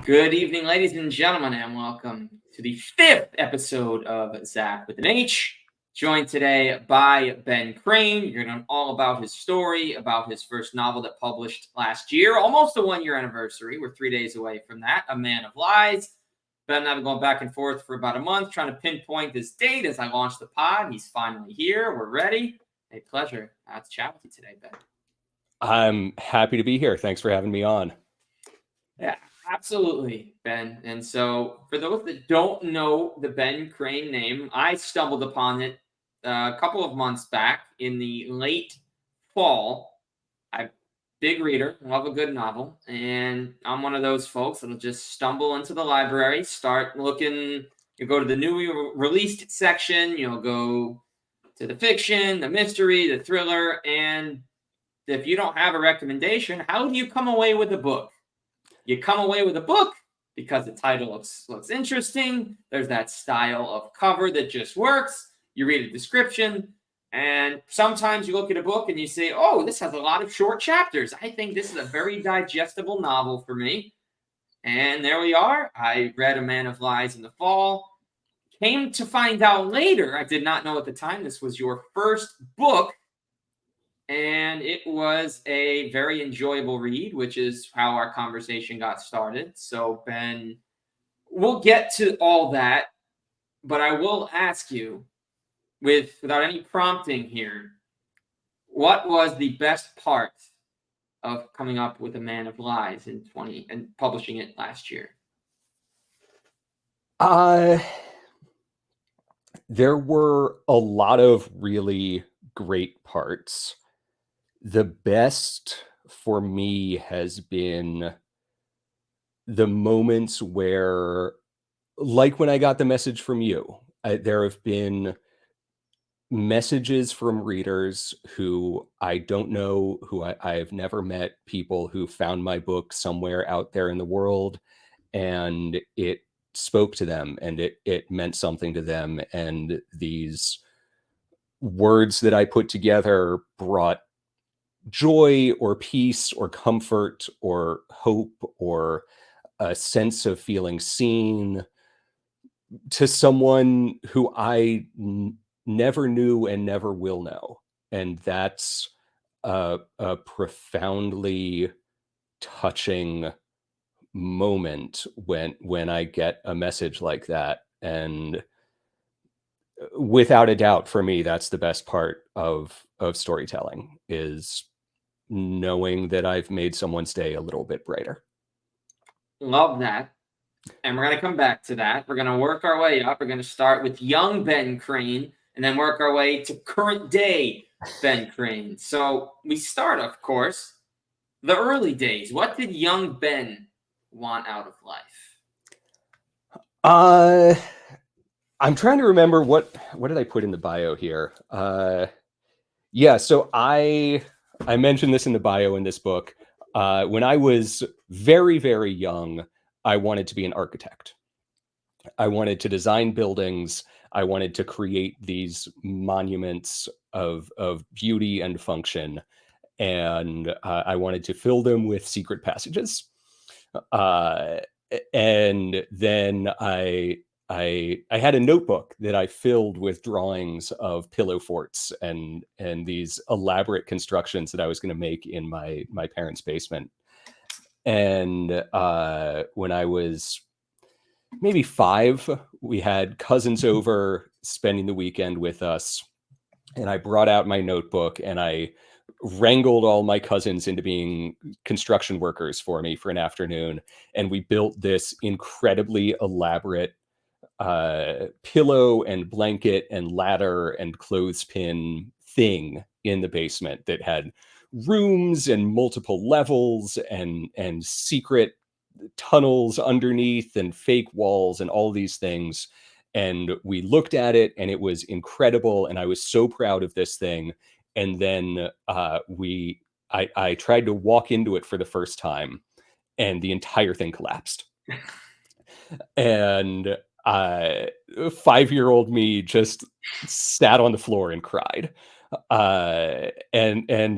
Good evening, ladies and gentlemen, and welcome to the fifth episode of Zach with an H. Joined today by Ben Crane. You're going to know all about his story, about his first novel that published last year, almost a 1-year anniversary. We're 3 days away from that. A Man of Lies. Ben and I have been going back and forth for about a month, trying to pinpoint this date as I launch the pod. He's finally here. We're ready. A pleasure to chat with you today, Ben. I'm happy to be here. Thanks for having me on. Yeah, absolutely, Ben. And so, for those that don't know the Ben Crane name, I stumbled upon it a couple of months back in the late fall. I'm a big reader, love a good novel, and I'm one of those folks that'll just stumble into the library, start looking. You go to the newly released section, you'll go to the fiction, the mystery, the thriller, and if you don't have a recommendation, how do you come away with a book? You come away with a book because the title looks interesting. There's that style of cover that just works. You read a description, and sometimes you look at a book and you say, oh, this has a lot of short chapters. I think this is a very digestible novel for me. And there we are. I read A Man of Lies in the fall. Came to find out later, I did not know at the time, this was your first book. And it was a very enjoyable read, which is how our conversation got started. So, Ben, we'll get to all that, but I will ask you, without any prompting here, what was the best part of coming up with A Man of Lies in 20 and publishing it last year? There were a lot of really great parts. The best for me has been the moments where, like when I got the message from you, there have been messages from readers who I don't know, who I have never met, people who found my book somewhere out there in the world, and it spoke to them and it meant something to them. And these words that I put together brought joy or peace or comfort or hope or a sense of feeling seen to someone who I never knew and never will know. And that's a profoundly touching moment when I get a message like that. And without a doubt, for me, that's the best part of storytelling, is knowing that I've made someone's day a little bit brighter. Love that. And we're going to come back to that. We're going to work our way up. We're going to start with young Ben Crane and then work our way to current day Ben Crane. So we start, of course, the early days. What did young Ben want out of life? I'm trying to remember what did I put in the bio here? Yeah, so I mentioned this in the bio in this book. When I was very, very young, I wanted to be an architect. I wanted to design buildings. I wanted to create these monuments of beauty and function. And I wanted to fill them with secret passages. And then I had a notebook that I filled with drawings of pillow forts and these elaborate constructions that I was going to make in my parents' basement. And when I was maybe 5, we had cousins over spending the weekend with us, and I brought out my notebook and I wrangled all my cousins into being construction workers for me for an afternoon, and we built this incredibly elaborate pillow and blanket and ladder and clothespin thing in the basement that had rooms and multiple levels and secret tunnels underneath and fake walls and all these things. And we looked at it and it was incredible, and I was so proud of this thing. And then I tried to walk into it for the first time, and the entire thing collapsed. And 5-year-old me just sat on the floor and cried. And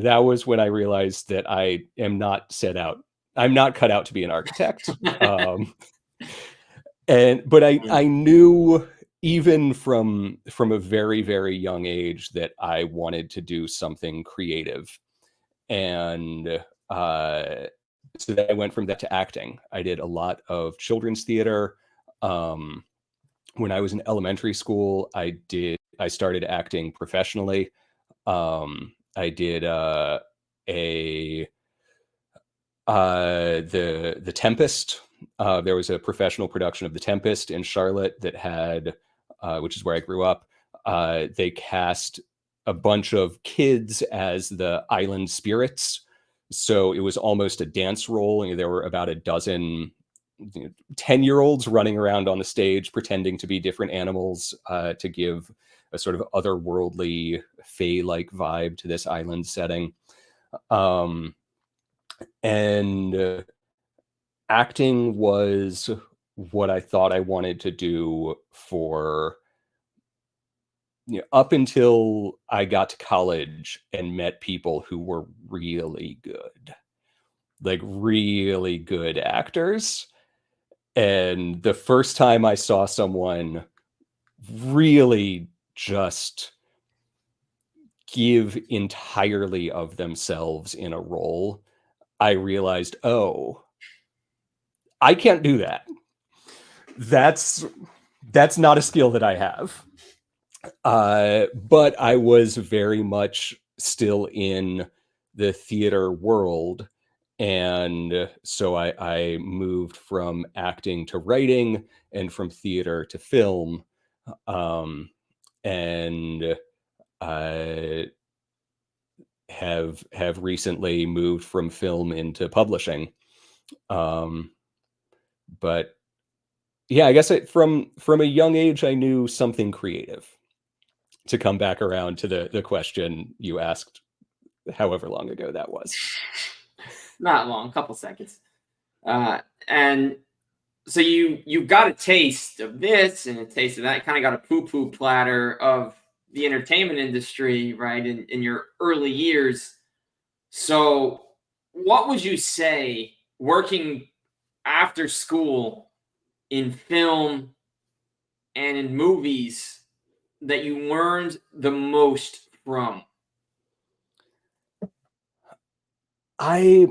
that was when I realized that I am not set out I'm not cut out to be an architect. But I knew even from a very, very young age that I wanted to do something creative. And so then I went from that to acting. I did a lot of children's theater. When I was in elementary school, I started acting professionally. I did the Tempest. There was a professional production of The Tempest in Charlotte that had, which is where I grew up. They cast a bunch of kids as the island spirits, so it was almost a dance role. And there were about a dozen 10-year-olds running around on the stage pretending to be different animals to give a sort of otherworldly, fae-like vibe to this island setting. And acting was what I thought I wanted to do for up until I got to college and met people who were really good, like really good actors. And the first time I saw someone really just give entirely of themselves in a role, I realized, oh, I can't do that. That's not a skill that I have. But I was very much still in the theater world. And so I moved from acting to writing and from theater to film. And I have recently moved from film into publishing. But yeah, I guess from a young age, I knew something creative. To come back around to the question you asked, however long ago that was. Not long, a couple seconds. And so you got a taste of this and a taste of that. Kind of got a poo-poo platter of the entertainment industry, right, in your early years. So what would you say working after school in film and in movies that you learned the most from? I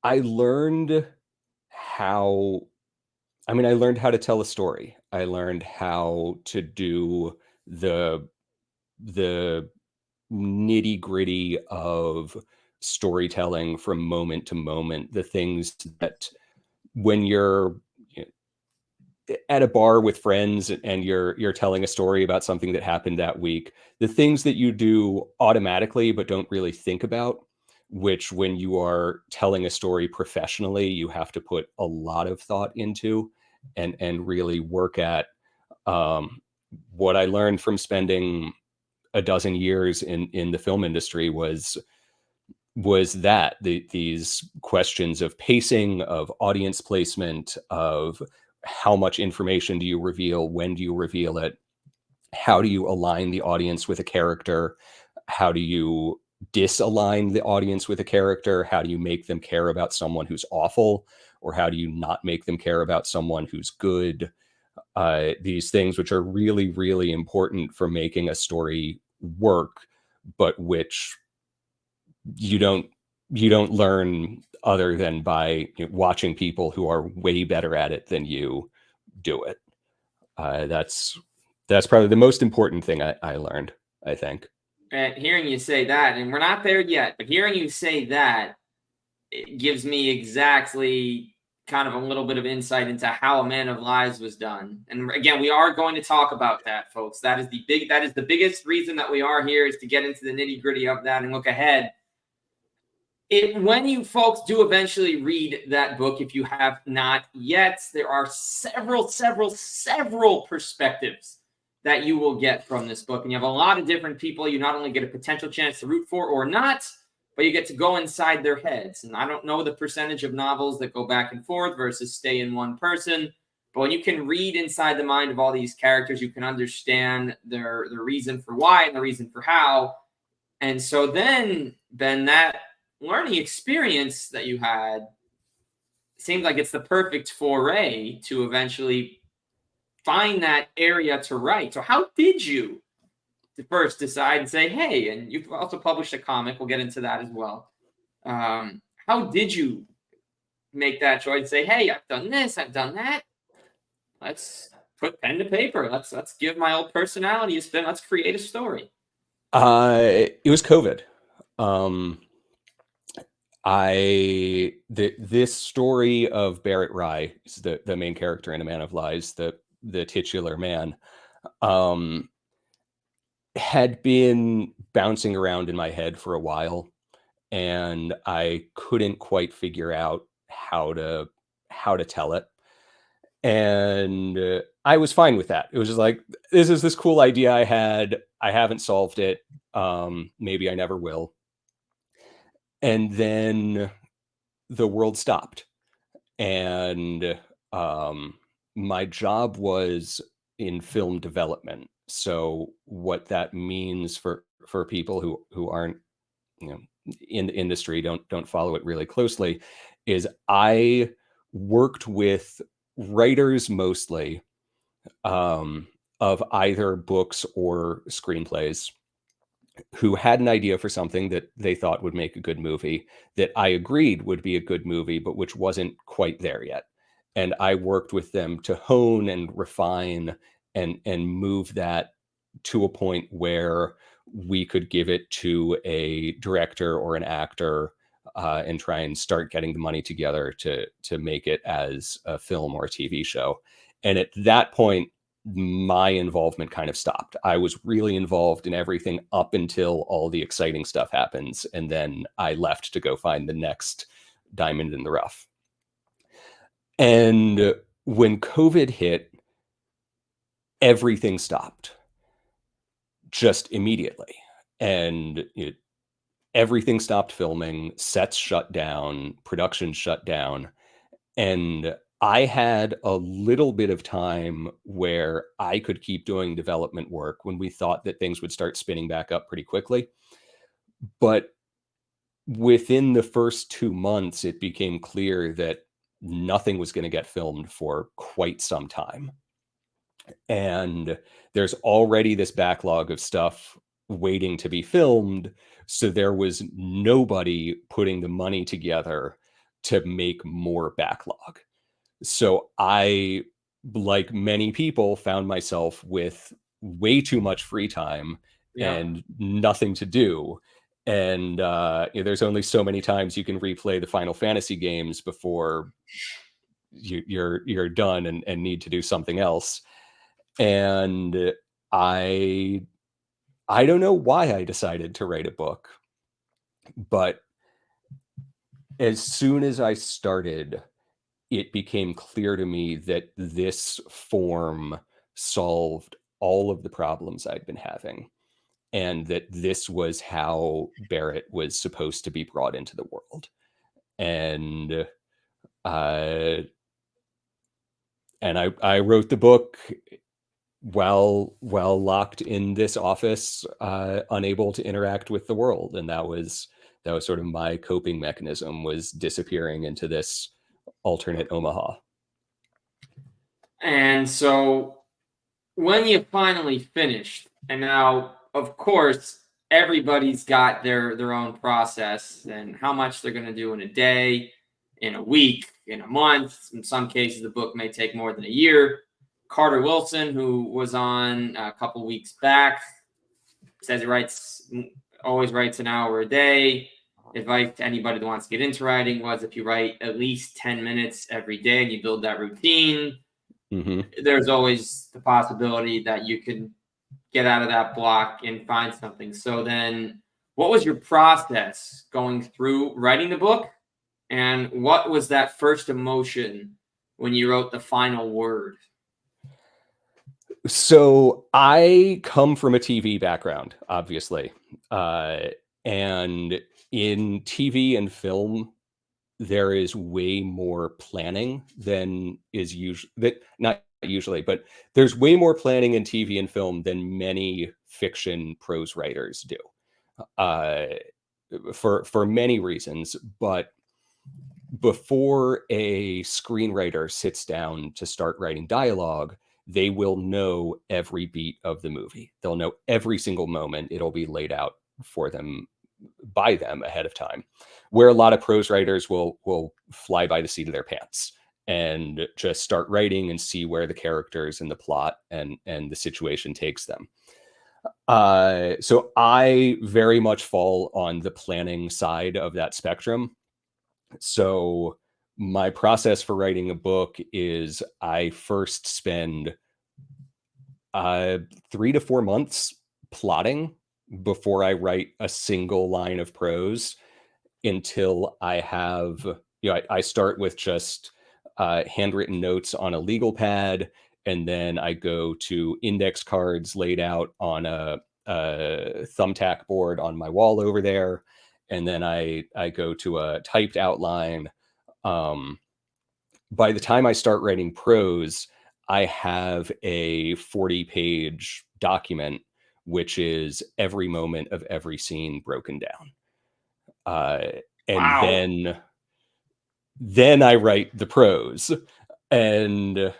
learned how I learned how to tell a story. I learned how to do the nitty-gritty of storytelling from moment to moment, the things that when you're at a bar with friends and you're telling a story about something that happened that week, the things that you do automatically but don't really think about, which when you are telling a story professionally, you have to put a lot of thought into and really work at. What I learned from spending a dozen years in the film industry was that these questions of pacing, of audience placement, of how much information do you reveal, when do you reveal it, how do you align the audience with a character, how do you disalign the audience with a character, how do you make them care about someone who's awful, or how do you not make them care about someone who's good. These things which are really, really important for making a story work, but which you don't learn other than by watching people who are way better at it than you do it. That's probably the most important thing I learned, I think. And hearing you say that, and we're not there yet, but hearing you say that, it gives me exactly kind of a little bit of insight into how A Man of Lies was done. And again, we are going to talk about that, folks. That is the biggest reason that we are here, is to get into the nitty-gritty of that and look ahead. When you folks do eventually read that book, if you have not yet, there are several perspectives that you will get from this book. And you have a lot of different people you not only get a potential chance to root for or not, but you get to go inside their heads. And I don't know the percentage of novels that go back and forth versus stay in one person. But when you can read inside the mind of all these characters, you can understand their reason for why and the reason for how. And so then, Ben, that learning experience that you had seems like it's the perfect foray to eventually find that area to write. So how did you first decide and say, hey, and you've also published a comic, we'll get into that as well. How did you make that choice and say, hey, I've done this, I've done that. Let's put pen to paper. Let's give my old personality a spin. Let's create a story. It was COVID. Um, this story of Barrett Rye, is the main character in A Man of Lies, the titular man, um, had been bouncing around in my head for a while, and I couldn't quite figure out how to tell it. And I was fine with that. It was just like, this is this cool idea I had. I haven't solved it. Maybe I never will. And then the world stopped, and my job was in film development. So what that means for people who aren't, you know, in the industry, don't follow it really closely, is I worked with writers mostly, of either books or screenplays, who had an idea for something that they thought would make a good movie, that I agreed would be a good movie, but which wasn't quite there yet. And I worked with them to hone and refine and move that to a point where we could give it to a director or an actor, and try and start getting the money together to make it as a film or a TV show. And at that point, my involvement kind of stopped. I was really involved in everything up until all the exciting stuff happens, and then I left to go find the next diamond in the rough. And when COVID hit, everything stopped just immediately. And everything stopped filming, sets shut down, production shut down. And I had a little bit of time where I could keep doing development work when we thought that things would start spinning back up pretty quickly. But within the first 2 months, it became clear that nothing was going to get filmed for quite some time. And there's already this backlog of stuff waiting to be filmed. So there was nobody putting the money together to make more backlog. So I, like many people, found myself with way too much free time Yeah. and nothing to do. And there's only so many times you can replay the Final Fantasy games before you're done and need to do something else. And I I don't know why I decided to write a book, but as soon as I started, it became clear to me that this form solved all of the problems I'd been having, and that this was how Barrett was supposed to be brought into the world. And uh, I wrote the book while locked in this office, unable to interact with the world, and that was sort of my coping mechanism, was disappearing into this alternate Omaha. And so when you finally finished, and now, of course, everybody's got their own process and how much they're going to do in a day, in a week, in a month. In some cases, the book may take more than a year. Carter Wilson, who was on a couple weeks back, says he always writes an hour a day. Advice to anybody that wants to get into writing was, if you write at least 10 minutes every day and you build that routine, Mm-hmm. there's always the possibility that you can get out of that block and find something. So then, what was your process going through writing the book? And what was that first emotion when you wrote the final word? So I come from a TV background, obviously. Uh, and in TV and film, there is way more planning than is usually, that not usually, but there's way more planning in TV and film than many fiction prose writers do. Uh, for many reasons, but before a screenwriter sits down to start writing dialogue, they will know every beat of the movie. They'll know every single moment. It'll be laid out for them by them ahead of time. Where a lot of prose writers will fly by the seat of their pants and just start writing and see where the characters and the plot and the situation takes them. So I very much fall on the planning side of that spectrum. So my process for writing a book is I first spend 3 to 4 months plotting before I write a single line of prose until I have, I start with just handwritten notes on a legal pad, and then I go to index cards laid out on a thumbtack board on my wall over there, and then I go to a typed outline. By the time I start writing prose, I have a 40-page document, which is every moment of every scene broken down. And Wow. then I write the prose, and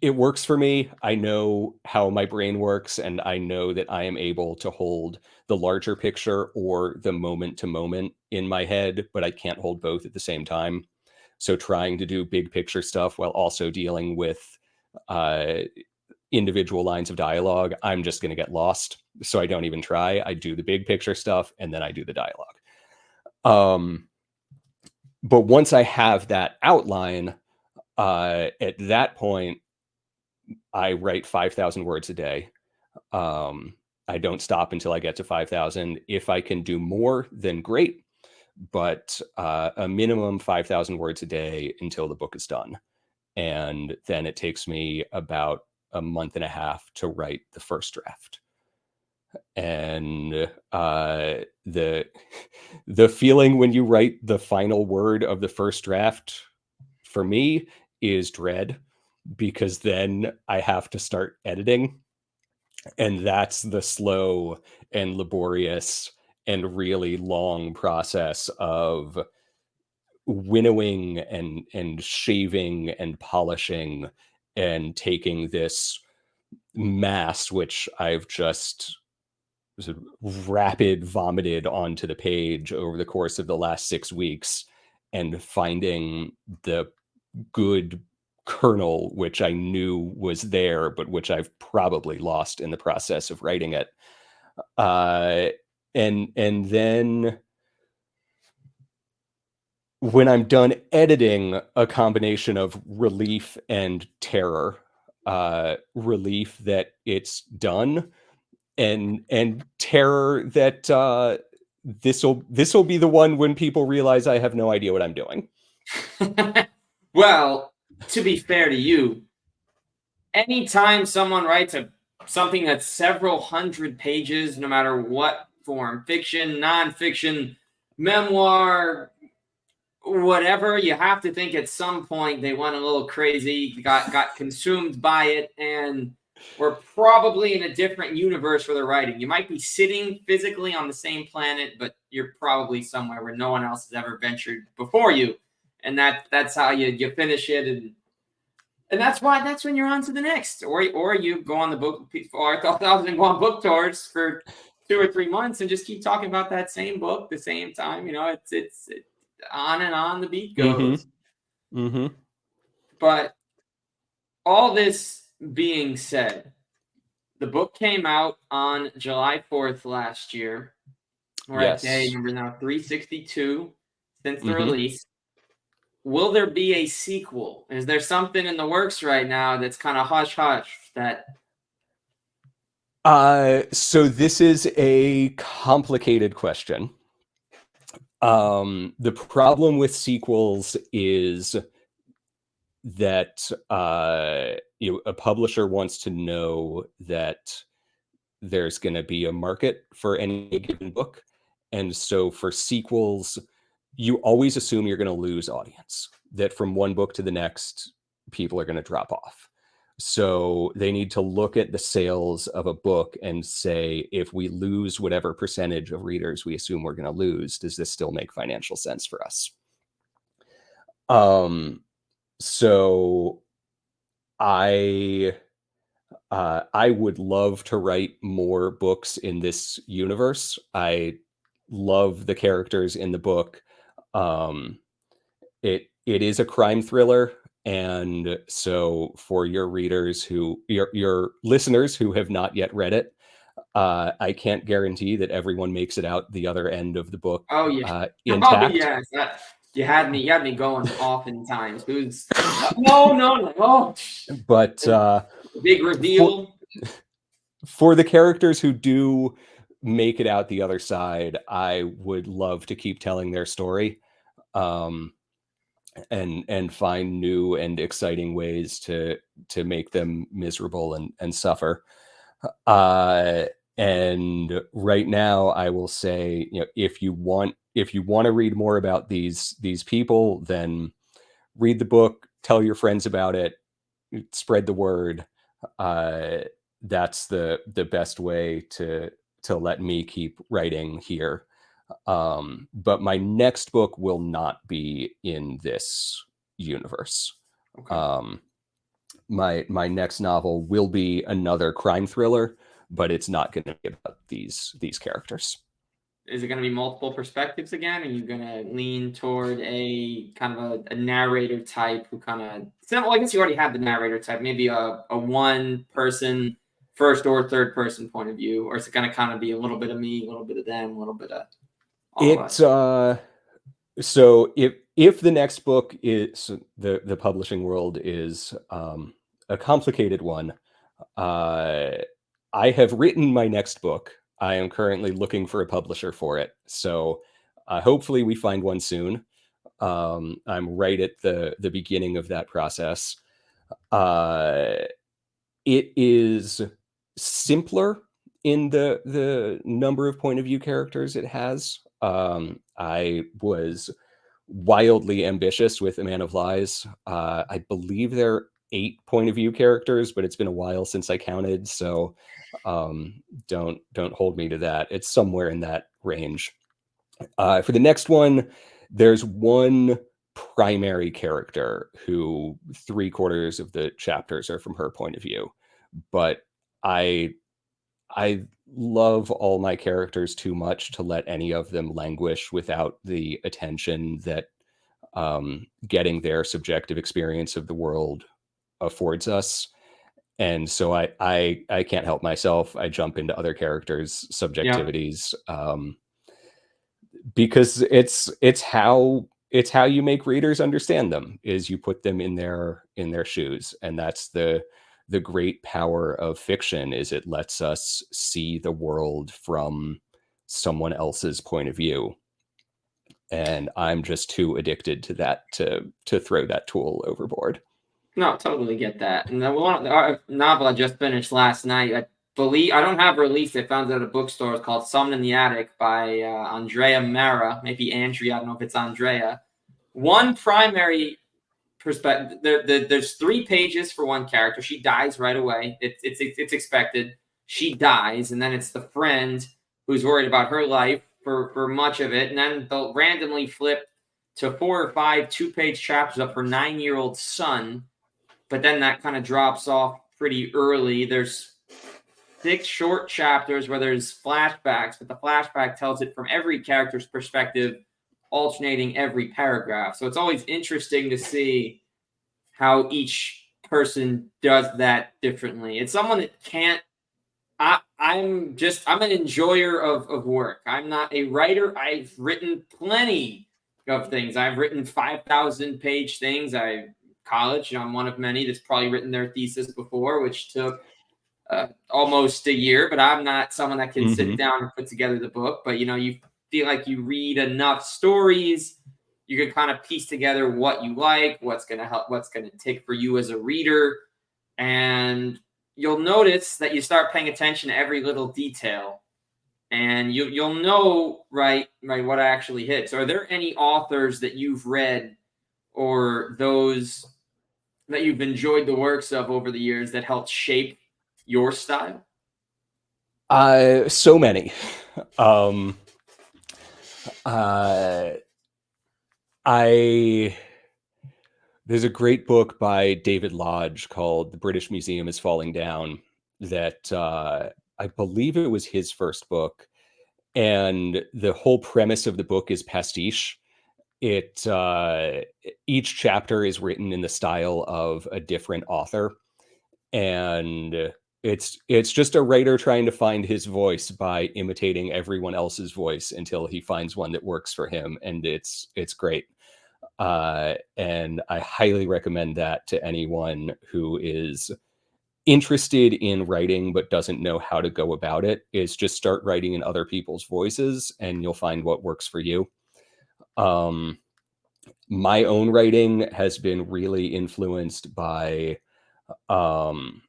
it works for me. I know how my brain works, and I know that I am able to hold the larger picture or the moment to moment in my head, but I can't hold both at the same time. So trying to do big picture stuff while also dealing with uh, individual lines of dialogue, I'm just going to get lost. So I don't even try. I do the big picture stuff, and then I do the dialogue. But once I have that outline, at that point, I write 5,000 words a day. I don't stop until I get to 5,000. If I can do more, then great. But a minimum 5,000 words a day until the book is done. And then it takes me about a month and a half to write the first draft. And the feeling when you write the final word of the first draft, for me, is dread, because then I have to start editing, and that's the slow and laborious and really long process of winnowing and shaving and polishing and taking this mass, which I've just sort of rapid vomited onto the page over the course of the last 6 weeks, and finding the good kernel, which I knew was there, but which I've probably lost in the process of writing it. And then when I'm done editing, a combination of relief and terror. Relief that it's done, and terror that this'll be the one when people realize I have no idea what I'm doing. Well, to be fair to you, anytime someone writes something that's several hundred pages, no matter what form, fiction, nonfiction, memoir, whatever, you have to think at some point they went a little crazy, got consumed by it, and we're probably in a different universe where they're writing. You might be sitting physically on the same planet, but you're probably somewhere where no one else has ever ventured before you, and that's how you finish it, and that's when you're on to the next, or you go on the book, or I was go on book tours for 2 or 3 months and just keep talking about that same book the same time. It's on and on the beat goes. But all this being said, the book came out on July 4th last year. We're at day Yes. number now 362 since the release. Will there be a sequel? Is there something in the works right now that's kind of hush hush that? So this is a complicated question. The problem with sequels is that a publisher wants to know that there's going to be a market for any given book, and so for sequels, you always assume you're going to lose audience. That from one book to the next, people are going to drop off. So they need to look at the sales of a book and say, if we lose whatever percentage of readers we assume we're going to lose, does this still make financial sense for us? So I I would love to write more books in this universe. I love the characters in the book. Um, it is a crime thriller, and so for your readers your listeners who have not yet read it, I can't guarantee that everyone makes it out the other end of the book Oh yeah. Oh intact. yes. You had me going oftentimes. Who's no, no, no. Oh, But big for reveal. for the characters who do make it out the other side, I would love to keep telling their story, um, and find new and exciting ways to make them miserable and suffer. Uh, and right now, I will say, if you want to read more about these people, then read the book, tell your friends about it, spread the word. uh, that's the best way to let me keep writing here. But my next book will not be in this universe. Okay. um, my next novel will be another crime thriller, but it's not going to be about these characters. Is it going to be multiple perspectives again? Are you going to lean toward a kind of a narrator type who kind of? Well, I guess you already have the narrator type. Maybe a one person, first or third person point of view, or is it going to kind of be a little bit of me, a little bit of them, a little bit of all of It us? So if the next book is the publishing world is a complicated one. uh, I have written my next book. I am currently looking for a publisher for it, so hopefully we find one soon. I'm right at the beginning of that process. uh, it is simpler in the number of point of view characters it has. I was wildly ambitious with A Man of Lies. I believe there are 8 point of view characters, but it's been a while since I counted, so don't hold me to that. It's somewhere in that range. For the next one, there's one primary character who 3/4 of the chapters are from her point of view, but I I love all my characters too much to let any of them languish without the attention that getting their subjective experience of the world affords us. And so I can't help myself. I jump into other characters' Yeah. subjectivities, because it's how you make readers understand them, is you put them in their shoes. And that's the great power of fiction, is it lets us see the world from someone else's point of view. And I'm just too addicted to that to throw that tool overboard. No, totally get that. And the novel I just finished last night, I believe I don't have released. I found it at a bookstore. It's called "Someone in the Attic" by Andrea Mara, maybe Andrea. I don't know if it's Andrea. One primary perspective. There's 3 pages for one character. She dies right away. It's expected. She dies, and then it's the friend who's worried about her life for much of it, and then they'll randomly flip to 4 or 5 2-page chapters of her 9-year-old son, but then that kind of drops off pretty early. There's 6 short chapters where there's flashbacks, but the flashback tells it from every character's perspective, alternating every paragraph. So it's always interesting to see how each person does that differently. It's someone that can't. I'm an enjoyer of work. I'm not a writer. I've written plenty of things. I've written 5,000-page things. College. I'm one of many that's probably written their thesis before, which took almost a year. But I'm not someone that can sit Mhm. down and put together the book. But you feel like you read enough stories, you can kind of piece together what you like, what's going to help, what's going to take for you as a reader, and you'll notice that you start paying attention to every little detail, and you'll know right what actually hits. Are there any authors that you've read, or those that you've enjoyed the works of over the years that helped shape your style? So many. Um, uh, I There's a great book by David Lodge called "The British Museum is Falling Down" that I believe it was his first book, and the whole premise of the book is pastiche. It Each chapter is written in the style of a different author, and it's just a writer trying to find his voice by imitating everyone else's voice until he finds one that works for him, and it's great. And I highly recommend that to anyone who is interested in writing but doesn't know how to go about it. Is just start writing in other people's voices and you'll find what works for you. um, my own writing has been really influenced by um,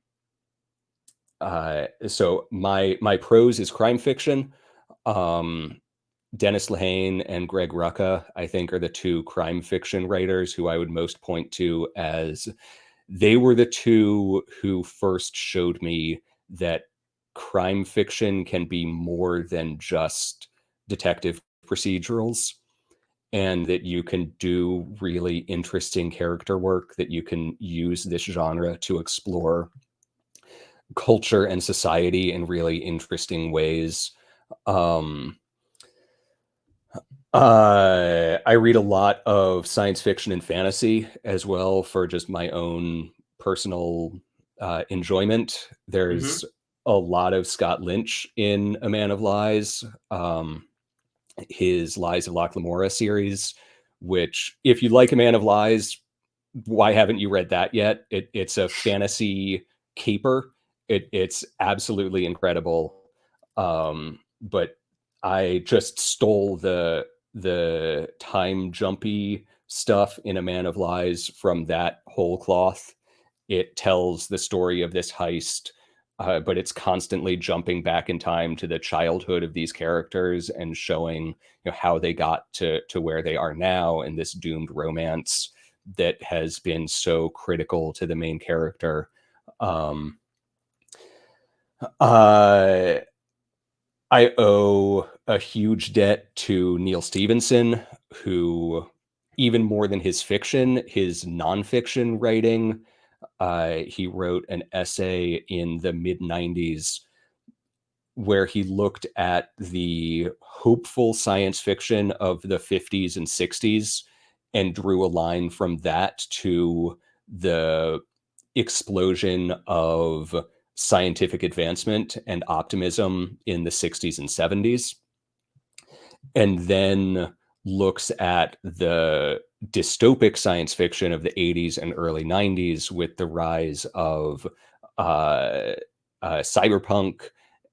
so my prose is crime fiction. um, Dennis Lehane and Greg Rucka, I think, are the two crime fiction writers who I would most point to, as they were the two who first showed me that crime fiction can be more than just detective procedurals, and that you can do really interesting character work, that you can use this genre to explore culture and society in really interesting ways. Um, I read a lot of science fiction and fantasy as well for just my own personal enjoyment. Mm-hmm. There's a lot of Scott Lynch in A Man of Lies. His Lies of Locke Lamora series, which, if you like A Man of Lies, why haven't you read that yet? It's a fantasy caper. It's absolutely incredible. But I just stole the time jumpy stuff in A Man of Lies from that whole cloth. It tells the story of this heist, but it's constantly jumping back in time to the childhood of these characters and showing, how they got to where they are now in this doomed romance that has been so critical to the main character. Um, uh, I owe a huge debt to Neil Stevenson, who, even more than his fiction, his nonfiction writing, he wrote an essay in the mid 90s where he looked at the hopeful science fiction of the 50s and 60s and drew a line from that to the explosion of scientific advancement and optimism in the 60s and 70s, and then looks at the dystopic science fiction of the 80s and early 90s with the rise of uh, cyberpunk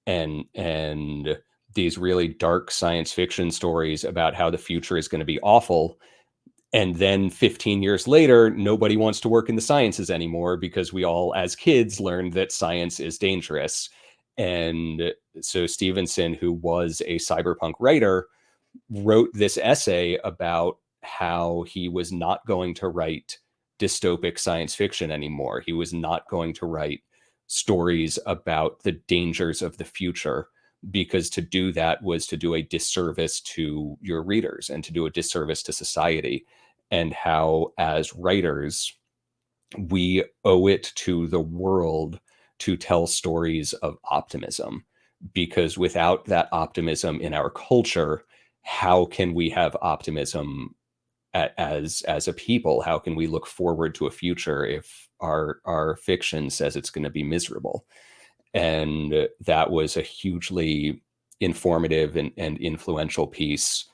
and these really dark science fiction stories about how the future is going to be awful. And then 15 years later, nobody wants to work in the sciences anymore because we all, as kids, learned that science is dangerous. And so Stevenson, who was a cyberpunk writer, wrote this essay about how he was not going to write dystopic science fiction anymore. He was not going to write stories about the dangers of the future, because to do that was to do a disservice to your readers and to do a disservice to society. And how, as writers, we owe it to the world to tell stories of optimism, because without that optimism in our culture, how can we have optimism as a people? How can we look forward to a future if our fiction says it's going to be miserable? And that was a hugely informative and influential piece,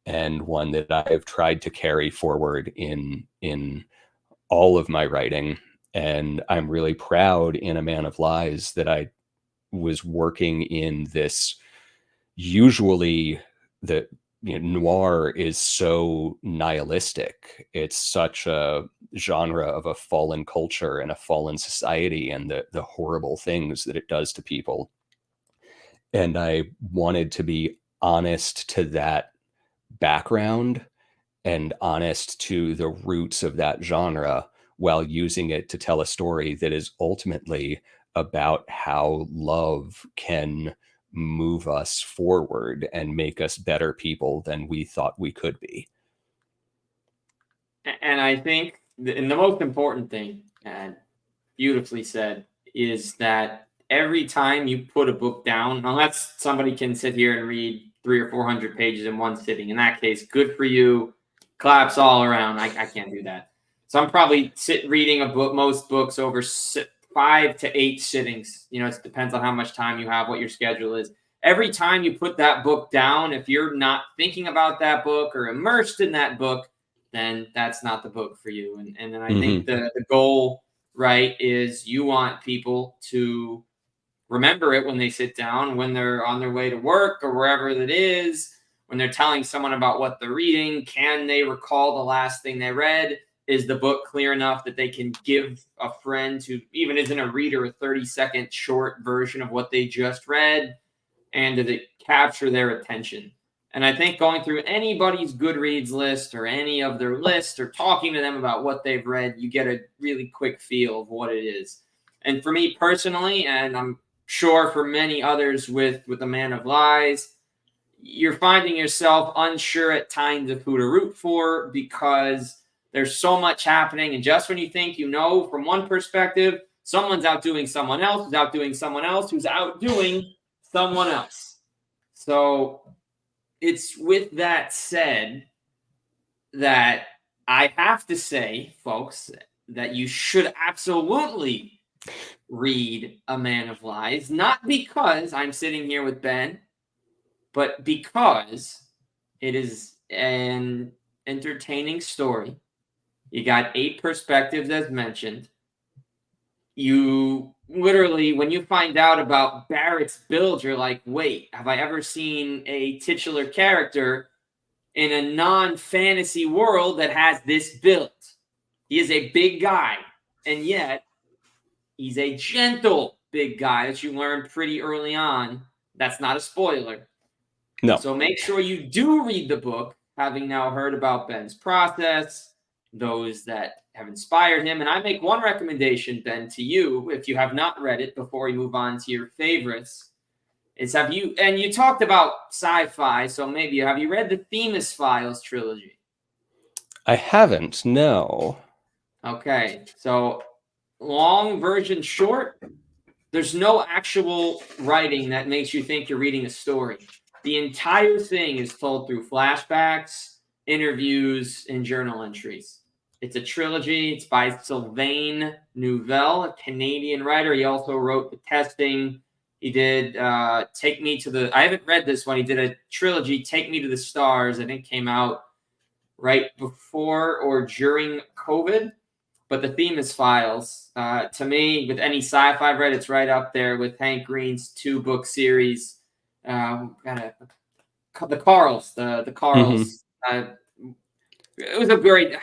and one that I've tried to carry forward in all of my writing. And I'm really proud in A Man of Lies that I was working in this. Usually the noir is so nihilistic. It's such a genre of a fallen culture and a fallen society and the horrible things that it does to people. And I wanted to be honest to that background and honest to the roots of that genre while using it to tell a story that is ultimately about how love can move us forward and make us better people than we thought we could be. And I think and the most important thing, and beautifully said, is that every time you put a book down, unless somebody can sit here and read 300 or 400 pages in one sitting, in that case, good for you. Claps all around. I can't do that. So I'm probably reading a book, most books over 5 to 8 sittings. It depends on how much time you have, what your schedule is. Every time you put that book down, if you're not thinking about that book or immersed in that book, then that's not the book for you. And then I think the goal, right, is you want people to remember it when they sit down, when they're on their way to work or wherever it is, when they're telling someone about what they're reading. Can they recall the last thing they read? Is the book clear enough that they can give a friend who even isn't a reader a 30-second short version of what they just read? And does it capture their attention? And I think going through anybody's Goodreads list or any of their lists or talking to them about what they've read, you get a really quick feel of what it is. And for me personally, and I'm sure for many others with A Man of Lies, you're finding yourself unsure at times of who to root for because there's so much happening. And just when you think you know from one perspective, someone's outdoing someone else, who's outdoing someone else, who's outdoing someone else. So it's with that said that I have to say, folks, that you should absolutely read A Man of Lies, not because I'm sitting here with Ben, but because it is an entertaining story. You got 8 perspectives, as mentioned. You literally, when you find out about Barrett's build, you're like, wait, have I ever seen a titular character in a non-fantasy world that has this build? He is a big guy, and yet he's a gentle big guy, as you learn pretty early on. That's not a spoiler. No. So make sure you do read the book, having now heard about Ben's process, those that have inspired him. And I make one recommendation, Ben, to you, if you have not read it before you move on to your favorites, is you talked about sci-fi, so maybe have you read the Themis Files trilogy? I haven't, no. Okay, so long version short, there's no actual writing that makes you think you're reading a story. The entire thing is told through flashbacks, interviews, and journal entries. It's a trilogy. It's by Sylvain Nouvelle, a Canadian writer. He also wrote The Testing. He did Take Me to the... I haven't read this one. He did a trilogy, Take Me to the Stars. I think came out right before or during COVID. But the Themis Files, to me, with any sci-fi I've read, it's right up there with Hank Green's 2-book series. The Carls, the Carls. It was a great...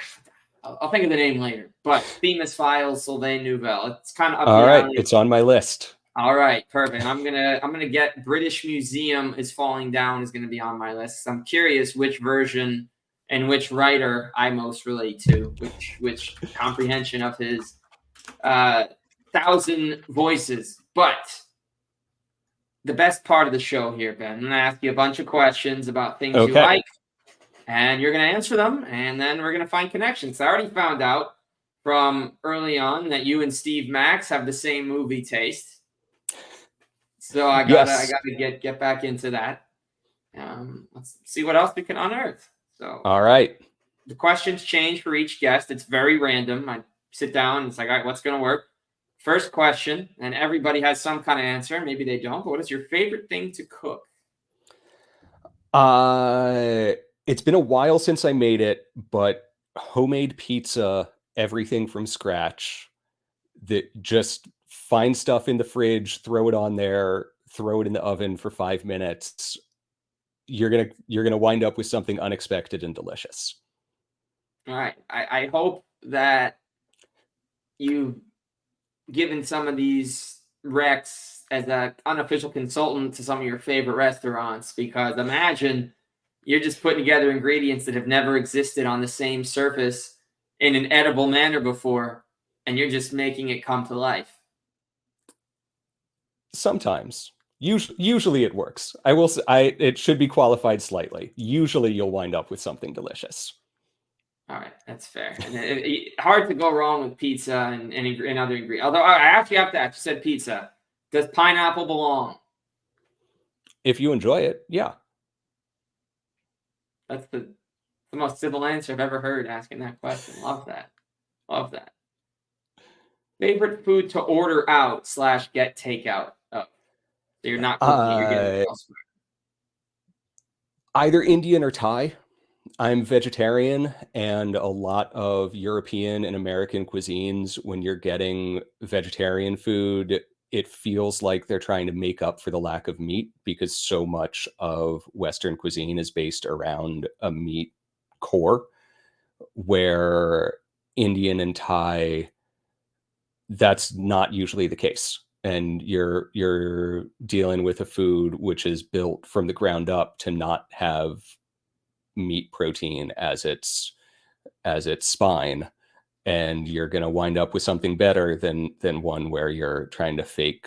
I'll think of the name later. But Themis Files, Sylvain Nouvelle. It's kind of up All your right, alley. it's on my list. All right, perfect. I'm gonna get British Museum is Falling Down is gonna be on my list. I'm curious which version and which writer I most relate to, which comprehension of his 1,000 voices. But the best part of the show here, Ben, I'm gonna ask you a bunch of questions about things you like, and you're gonna answer them, and then we're gonna find connections. I already found out from early on that you and Steve Max have the same movie taste. So I gotta get back into that. Let's see what else we can unearth. So all right, the questions change for each guest. It's very random. I sit down and it's like, all right, what's gonna work? First question, and everybody has some kind of answer. Maybe they don't. But what is your favorite thing to cook? It's been a while since I made it, but homemade pizza, everything from scratch. That just find stuff in the fridge, throw it on there, throw it in the oven for 5 minutes. You're gonna wind up with something unexpected and delicious. All right. I hope that you've given some of these recs as an unofficial consultant to some of your favorite restaurants, because imagine you're just putting together ingredients that have never existed on the same surface in an edible manner before. and you're just making it come to life. Sometimes. Usually it works. I will say, it should be qualified slightly. Usually you'll wind up with something delicious. All right, that's fair. And hard to go wrong with pizza and other ingredients. Although I actually have to ask, you said pizza. Does pineapple belong? If you enjoy it, yeah. That's the most civil answer I've ever heard asking that question. Love that. Love that. Favorite food to order out / get takeout of? So you're not cooking it, you're getting it Uh, elsewhere. Either Indian or Thai. I'm vegetarian, and a lot of European and American cuisines, when you're getting vegetarian food, it feels like they're trying to make up for the lack of meat because so much of Western cuisine is based around a meat core, where Indian and Thai, that's not usually the case. And you're dealing with a food which is built from the ground up to not have meat protein as its spine, and you're going to wind up with something better than one where you're trying to fake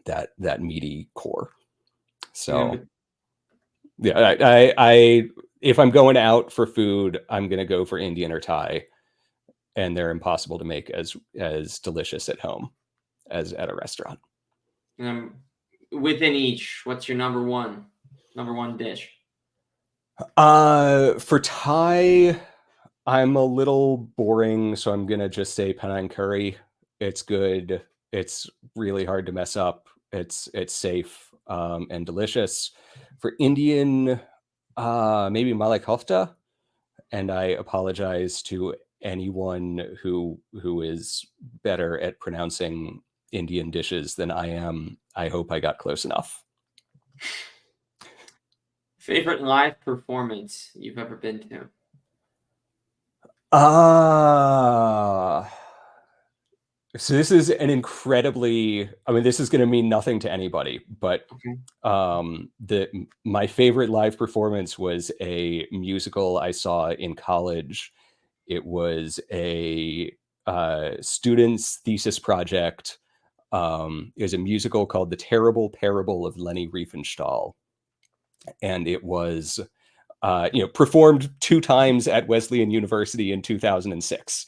that meaty core. Yeah, So but yeah, I if I'm going out for food, I'm going to go for Indian or Thai, and they're impossible to make as delicious at home as at a restaurant. within each, what's your number one dish? For Thai, I'm a little boring, so I'm gonna just say Penang curry. It's good. It's really hard to mess up. It's safe, and delicious. For Indian, maybe malai kofta. And I apologize to anyone who is better at pronouncing Indian dishes than I am. I hope I got close enough. Favorite live performance you've ever been to? Uh so this is an incredibly, I mean, this is going to mean nothing to anybody, but Okay. the my favorite live performance was a musical I saw in college. It was a student's thesis project. It was a musical called The Terrible Parable of Leni Riefenstahl, and it was performed 2 times at Wesleyan University in 2006.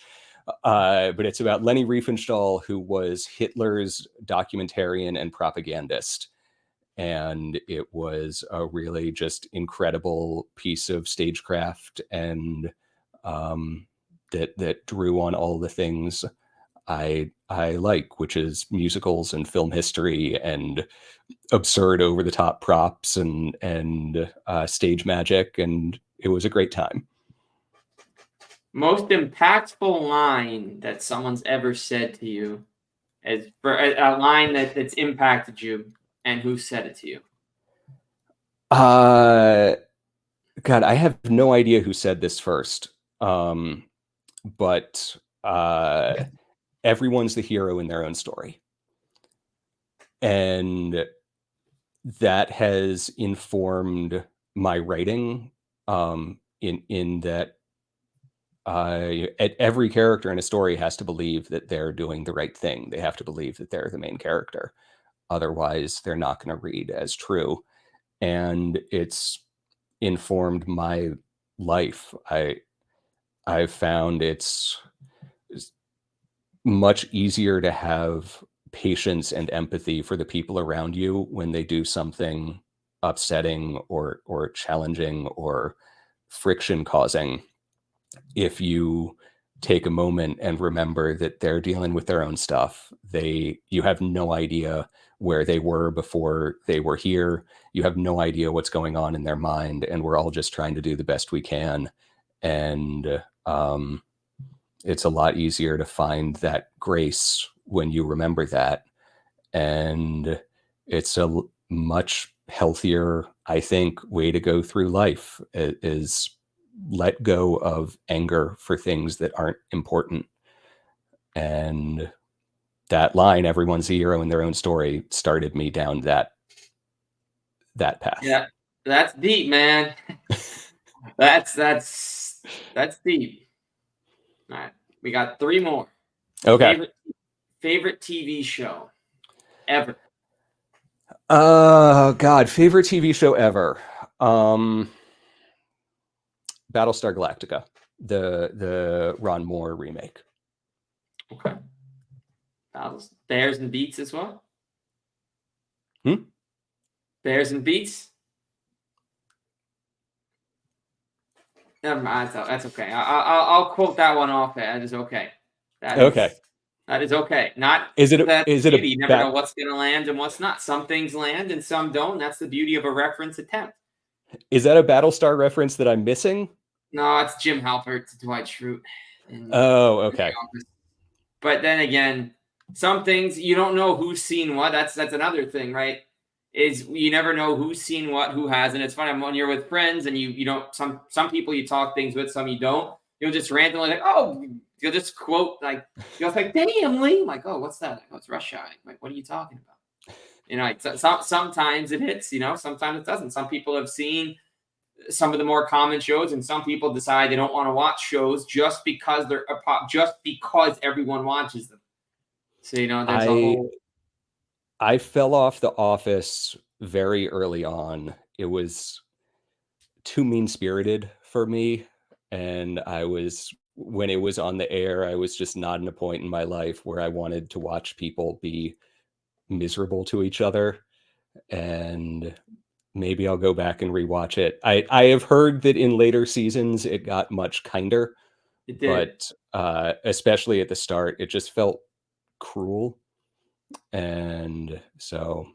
But it's about Leni Riefenstahl, who was Hitler's documentarian and propagandist. And it was a really just incredible piece of stagecraft, and that drew on all the things I like, which is musicals and film history and absurd over the top props and stage magic, and it was a great time. Most impactful line that someone's ever said to you, as for a line that's impacted you, and who said it to you? Uh, God, I have no idea who said this first, but everyone's the hero in their own story, and that has informed my writing. In that every character in a story has to believe that they're doing the right thing. They have to believe that they're the main character. Otherwise, they're not going to read as true. And it's informed my life. I've found it's much easier to have patience and empathy for the people around you when they do something upsetting or challenging or friction causing, if you take a moment and remember that they're dealing with their own stuff. You have no idea where they were before they were here. You have no idea what's going on in their mind, and we're all just trying to do the best we can. And it's a lot easier to find that grace when you remember that. And it's a much healthier, I think, way to go through life, is let go of anger for things that aren't important. And that line, everyone's a hero in their own story, started me down that path. Yeah, that's deep, man. That's deep. All right, we got 3 more. Okay. Favorite TV show ever. God, favorite TV show ever. Um, Battlestar Galactica, the Ron Moore remake. Okay. Bears and Beats as well. Hmm? Bears and Beats. Never mind. That's okay. I'll quote that one off. That is okay. That Okay. is that is okay. Not Is it that's is the it beauty. a You never know bat? what's going to land and what's not. Some things land and some don't. That's the beauty of a reference attempt. Is that a Battlestar reference that I'm missing? No, it's Jim Halpert to Dwight Schrute in Oh, The okay. Office. But then again, some things you don't know who's seen what. That's another thing, right? Is you never know who's seen what, who hasn't. It's funny when you're with friends and you don't some people you talk things with, some you don't. You'll just randomly like, oh, you'll just quote like you're like, damn Lee. I'm like, oh, what's that? Oh, it's Rush Hour. Like, what are you talking about? Like sometimes it hits, sometimes it doesn't. Some people have seen some of the more common shows, and some people decide they don't want to watch shows just because they're just because everyone watches them. So there's a I whole. I fell off The Office very early on. It was too mean-spirited for me, and when it was on the air, I was just not in a point in my life where I wanted to watch people be miserable to each other. And maybe I'll go back and rewatch it. I have heard that in later seasons it got much kinder, It did. but especially at the start, it just felt cruel. And so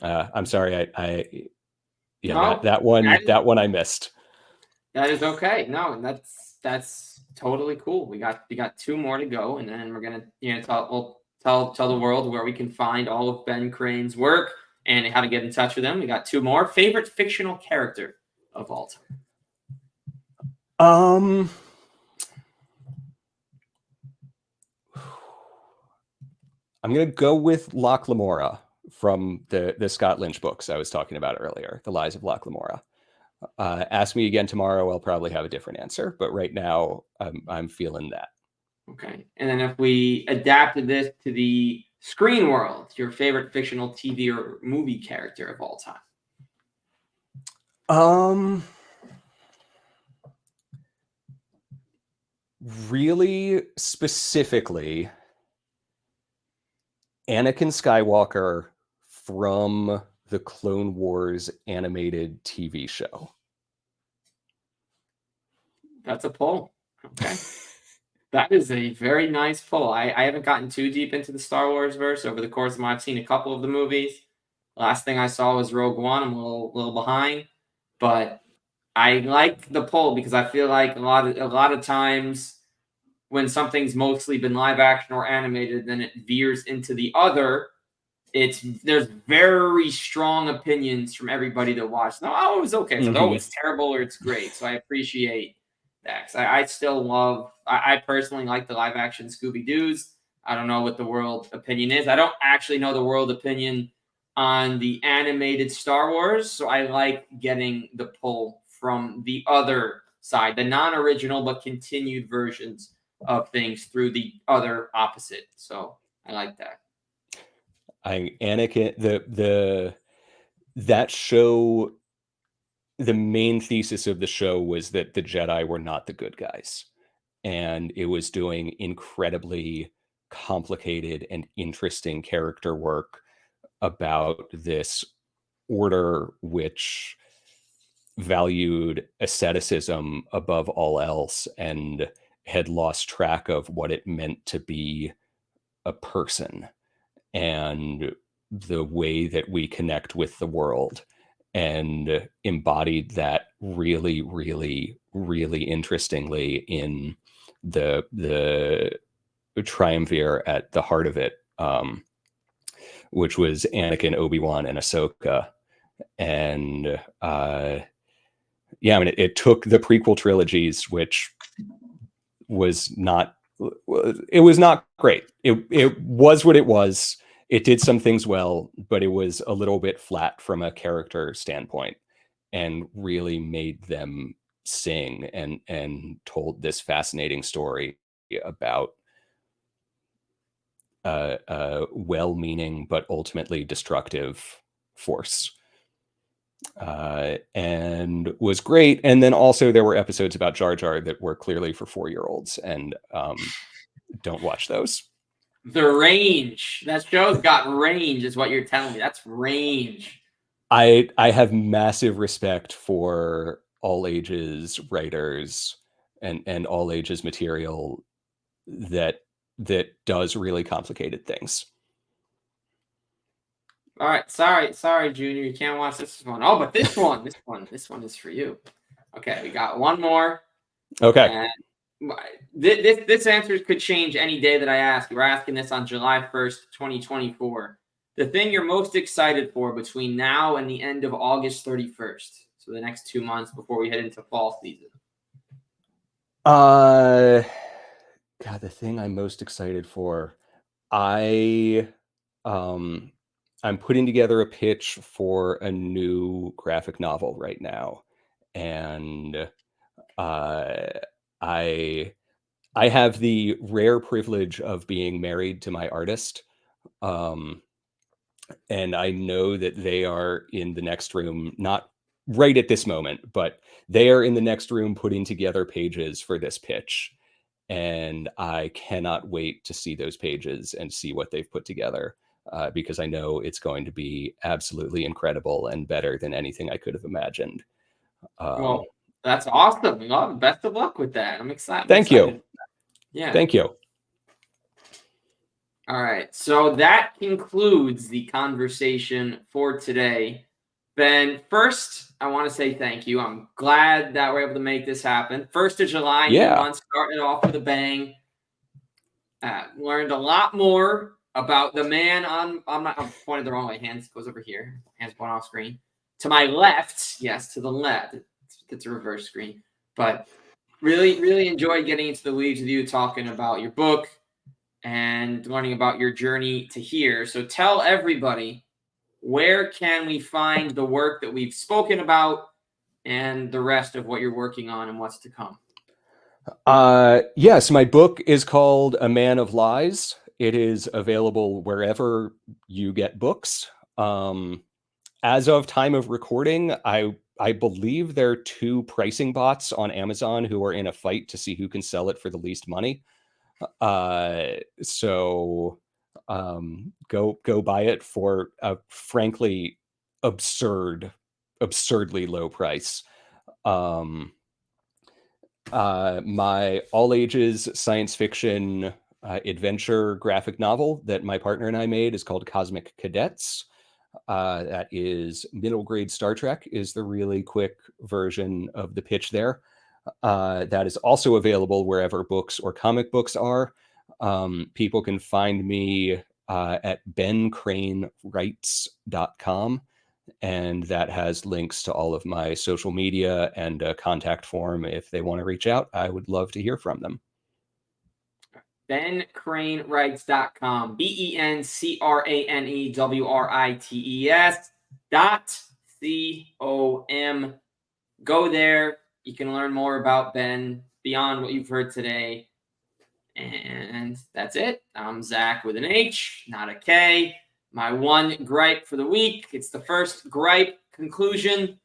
I'm sorry, yeah, No, that that, one I missed. that is okay. No, and that's totally cool. We got two more to go, and then we're gonna tell the world where we can find all of Ben Crane's work and how to get in touch with them. We got two more. Favorite fictional character of all time. Um, I'm gonna go with Locke Lamora from the Scott Lynch books I was talking about earlier, The Lies of Locke Lamora. Ask me again tomorrow, I'll probably have a different answer, but right now I'm feeling that. Okay. And then if we adapted this to the screen world, your favorite fictional TV or movie character of all time. Really specifically, Anakin Skywalker from the Clone Wars animated TV show. That's a poll. Okay. That is a very nice poll. I haven't gotten too deep into the Star Wars verse over the course of I've seen a couple of the movies. Last thing I saw was Rogue One. I'm a little behind, but I like the poll because I feel like a lot of times when something's mostly been live action or animated, then it veers into the other. There's very strong opinions from everybody that watched. No, oh, it was okay. It's like, oh, Mm-hmm. it's terrible or it's great. So I appreciate that. 'Cause I still love. I personally like the live action Scooby Doo's. I don't know what the world opinion is. I don't actually know the world opinion on the animated Star Wars. So I like getting the pull from the other side, the non-original but continued versions of things through the other opposite. So I like that. Anakin, that show, the main thesis of the show was that the Jedi were not the good guys, and it was doing incredibly complicated and interesting character work about this order which valued asceticism above all else and had lost track of what it meant to be a person and the way that we connect with the world, and embodied that really, really, really interestingly in the triumvir at the heart of it, which was Anakin, Obi-Wan, and Ahsoka. And yeah, I mean, it took the prequel trilogies, which was not great. It was what it was. It did some things well, but it was a little bit flat from a character standpoint, and really made them sing and told this fascinating story about well-meaning but ultimately destructive force. And was great. And then also there were episodes about Jar Jar that were clearly for 4-year-olds, and don't watch those. The range. That show's got range, is what you're telling me. That's range. I have massive respect for all ages writers and all ages material that does really complicated things. All right, sorry, Junior, you can't watch this one. Oh, but this one is for you. Okay, we got one more. Okay. And this answer could change any day that I ask. We're asking this on July 1st, 2024. The thing you're most excited for between now and the end of August 31st. So the next 2 months before we head into fall season. God, the thing I'm most excited for. I'm putting together a pitch for a new graphic novel right now, and I have the rare privilege of being married to my artist, and I know that they are in the next room, not right at this moment, but they are in the next room putting together pages for this pitch, and I cannot wait to see those pages and see what they've put together. Because I know it's going to be absolutely incredible and better than anything I could have imagined. Well, that's awesome. Well, best of luck with that. I'm excited. Thank you. Yeah. Thank you. All right. So that concludes the conversation for today. Ben, first, I want to say thank you. I'm glad that we're able to make this happen. 1st of July, new month, starting it off with a bang. Learned a lot more about the man I'm pointed the wrong way. Hands goes over here. Hands going off screen. To my left. Yes, to the left. It's a reverse screen. But really, really enjoyed getting into the weeds with you, talking about your book and learning about your journey to here. So tell everybody, where can we find the work that we've spoken about and the rest of what you're working on and what's to come? Yes, my book is called A Man of Lies. It is available wherever you get books. As of time of recording, I believe there are 2 pricing bots on Amazon who are in a fight to see who can sell it for the least money. So go buy it for a frankly absurdly low price. My all ages science fiction adventure graphic novel that my partner and I made is called Cosmic Cadets. That is middle grade Star Trek, is the really quick version of the pitch there. That is also available wherever books or comic books are. People can find me at bencranewrites.com, and that has links to all of my social media and a contact form if they want to reach out. I would love to hear from them. bencranewrites.com. BENCRANEWRITES.com. Go there. You can learn more about Ben beyond what you've heard today. And that's it. I'm Zach with an H, not a K. My one gripe for the week. It's the first gripe conclusion.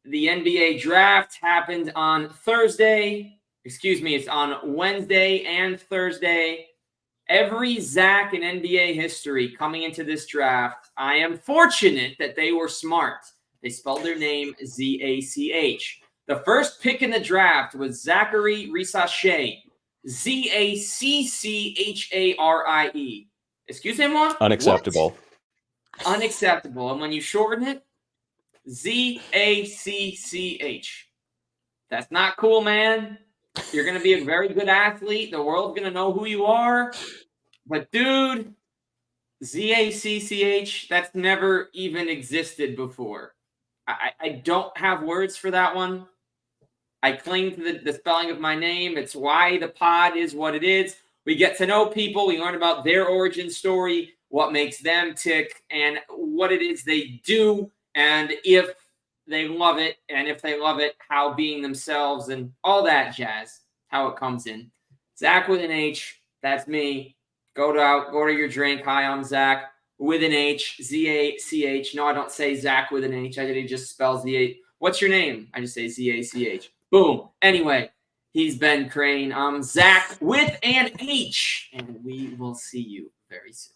The NBA draft happened on Thursday. Excuse me, it's on Wednesday and Thursday. Every Zach in NBA history coming into this draft, I am fortunate that they were smart. They spelled their name Z-A-C-H. The first pick in the draft was Zachary Rissache. Z-A-C-C-H-A-R-I-E. Excuse me, moi? Unacceptable. What? Unacceptable. And when you shorten it, Z-A-C-C-H. That's not cool, man. You're going to be a very good athlete. The world's going to know who you are. But, dude, Z-A-C-C-H, that's never even existed before. I don't have words for that one. I cling to the spelling of my name. It's why the pod is what it is. We get to know people. We learn about their origin story, what makes them tick, and what it is they do, and if they love it, and if they love it, how being themselves and all that jazz, how it comes in. Zach with an H, that's me. Go to your drink. Hi, I'm Zach with an H, Z-A-C-H. No, I don't say Zach with an H. I didn't just spell Z-A. What's your name? I just say Z-A-C-H. Boom. Anyway, he's Ben Crane. I'm Zach with an H, and we will see you very soon.